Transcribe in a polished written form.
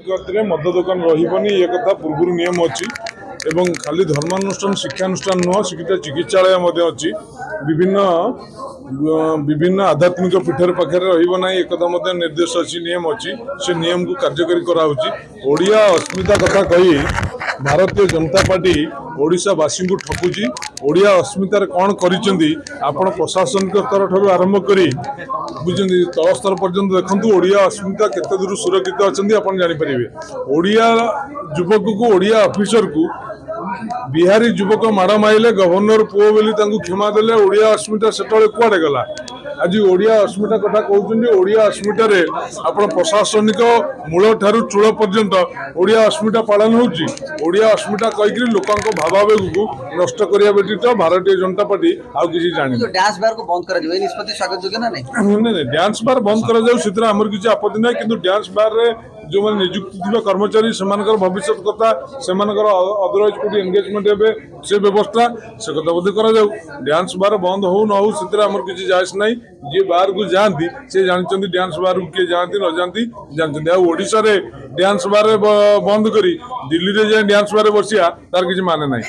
करते मद दुकान रही ये कथा पूर्व नियम अच्छी एवं खाली धर्मानुष्ठान शिक्षानुष्ठान नुह शिक्षा चिकित्सालय अच्छी विभिन्न विभिन्न आध्यात्मिक पीठर पाखे रहा एक निर्देश अच्छी नियम अच्छी से नियम को कार्यकारी कराया अस्मिता कथा कही भारतीय जनता पार्टी ओडिशावासी को ठकुची ओडिया अस्मितार कौन कर प्रशासनिक स्तर ठार आरंभ कर बुझे तल स्तर पर्यंत देखु ओडिया अस्मिता केते दूर सुरक्षित अच्छा आप जापर ओडिया युवक को ओडिया ऑफिसर को बिहारी युवक माड़ मारे गवर्नर पुओ बोली क्षमा देले ओडिया अस्मिता से कुआडे गला आज ओडिया अस्मिता कथा कहते ओडिया अस्मितार आप प्रशासनिक मूल ठारू चूल पर्यंत ओडिया अस्मिता पालन होची ओडिया अस्मिता कहीकि लोक भावावेग को नष्ट करने व्यतीत भारतीय जनता पार्टी आउ किसी जानी डांस बार को बंद कर निष्पत्ति स्वागत योग्य ना नहीं डांस बार बंद कर किसी आपत्ति ना कि डांस बार रे जो मैंने नियुक्ति थी कर्मचारी से भविष्य कथा से अदरवाइज कौट एंगेजमेंट हे से व्यवस्था से कथा बोध कर डांस बार बंद हो न हो किसी जायस ना जी बाहर को जाती से जानते डांस बार को किए जाती न जाती जानते ओडिशा रे डांस बार बंद करी दिल्ली रे जाए डांस बार बसिया तार किसी माने ना।